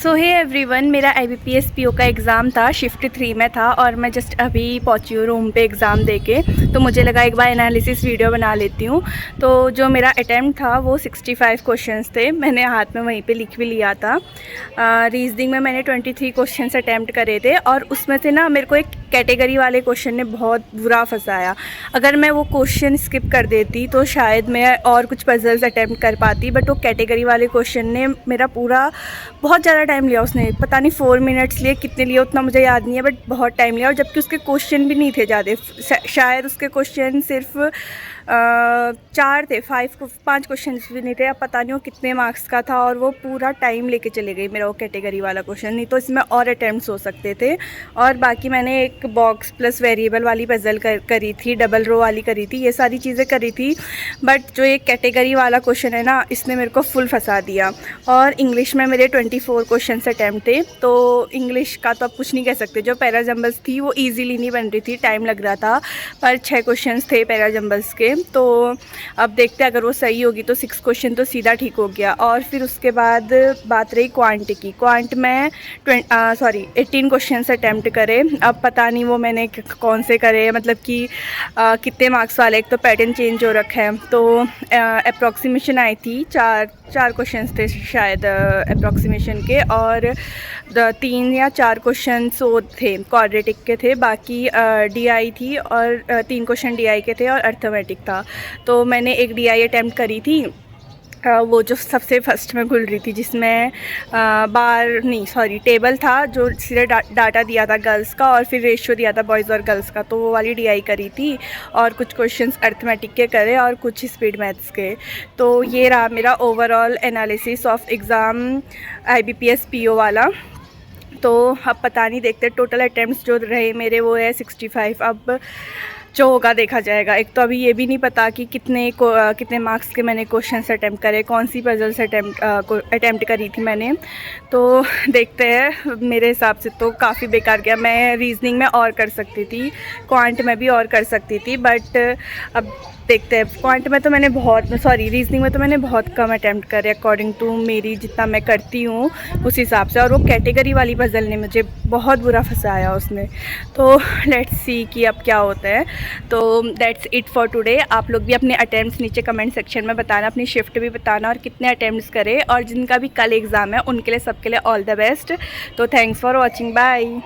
सो hey everyone, मेरा IBPS PO का exam था, शिफ्ट 3 में था और मैं जस्ट अभी पहुंची हूँ रूम पे एग्ज़ाम देके। तो मुझे लगा एक बार एनालिसिस वीडियो बना लेती हूँ। तो जो मेरा अटैम्प्ट था वो 65 क्वेश्चंस थे। मैंने हाथ में वहीं पे लिख भी लिया था। रीजनिंग में मैंने 23 क्वेश्चंस अटैम्प्ट करे थे और उसमें से ना मेरे को एक कैटेगरी वाले क्वेश्चन ने बहुत बुरा फंसाया। अगर मैं वो क्वेश्चन स्किप कर देती तो शायद मैं और कुछ पजल्स अटैम्प्ट कर पाती, बट वो कैटेगरी वाले क्वेश्चन ने मेरा पूरा बहुत ज़्यादा टाइम लिया। उसने पता नहीं 4 मिनट्स लिए, कितने लिए उतना मुझे याद नहीं है, बट बहुत टाइम लिया। और जबकि उसके क्वेश्चन भी नहीं थे ज़्यादा, शायद उसके क्वेश्चन सिर्फ 4 थे, 5 क्वेश्चन भी नहीं थे। अब पता नहीं वो कितने मार्क्स का था और वो पूरा टाइम लेके चले गई मेरा वो कैटेगरी वाला क्वेश्चन। नहीं तो इसमें और अटैम्प्ट्स हो सकते थे। और बाकी मैंने एक बॉक्स प्लस वेरिएबल वाली पजल करी थी, डबल रो वाली करी थी, ये सारी चीज़ें करी थी। बट जो ये कैटेगरी वाला क्वेश्चन है ना, इसने मेरे को फुल फंसा दिया। और इंग्लिश में मेरे 24 क्वेश्चन अटैम्प्ट थे। तो इंग्लिश का तो अब कुछ नहीं कह सकते। जो पैरा जंबल्स थी वो ईजीली नहीं बन रही थी, टाइम लग रहा था, पर 6 क्वेश्चन थे पैरा जंबल्स के। तो अब देखते हैं, अगर वो सही होगी तो 6 क्वेश्चन तो सीधा ठीक हो गया। और फिर उसके बाद बात रही क्वांट की। क्वांट में 18 क्वेश्चन अटैम्प्ट करे। अब पता नहीं वो मैंने कौन से करे, मतलब कि कितने मार्क्स वाले। एक तो पैटर्न चेंज हो रखा है। तो अप्रॉक्सीमेशन आई थी, चार क्वेश्चन थे शायद अप्रॉक्सीमेशन के, और 3 या 4 क्वेश्चन वो थे क्वाड्रेटिक के थे। बाकी DI थी और 3 क्वेश्चन DI के थे और अर्थमेटिक था। तो मैंने एक DI अटैम्प्ट करी थी, वो जो सबसे फर्स्ट में खुल रही थी, जिसमें टेबल था जो सीधे डाटा दिया था गर्ल्स का और फिर रेशियो दिया था बॉयज़ और गर्ल्स का। तो वो वाली DI करी थी और कुछ क्वेश्चंस अर्थमेटिक के करे और कुछ स्पीड मैथ्स के। तो ये रहा मेरा overall analysis of exam IBPS PO वाला। तो अब पता नहीं, देखते टोटल अटैम्प्ट्स जो रहे मेरे वो है 65। अब जो होगा देखा जाएगा। एक तो अभी ये भी नहीं पता कि कितने मार्क्स के मैंने क्वेश्चंस अटैम्प्ट करे, कौन सी पजल्स अटैम्प्ट करी थी मैंने। तो देखते हैं। मेरे हिसाब से तो काफ़ी बेकार गया। मैं रीजनिंग में और कर सकती थी, क्वांट में भी और कर सकती थी, बट अब देखते हैं। क्वांट में तो मैंने रीजनिंग में तो मैंने बहुत कम अटैम्प्ट करे अकॉर्डिंग टू मेरी, जितना मैं करती हूँ उस हिसाब से। और वो कैटेगरी वाली पजल ने मुझे बहुत बुरा फंसाया उसने। तो लेट्स सी कि अब क्या होता है। तो दैट्स इट फॉर टुडे। आप लोग भी अपने अटैम्प्ट्स नीचे कमेंट सेक्शन में बताना, अपनी शिफ्ट भी बताना और कितने अटैम्प्ट्स करें। और जिनका भी कल एग्ज़ाम है उनके लिए, सबके लिए ऑल द बेस्ट। तो थैंक्स फॉर वॉचिंग, बाय।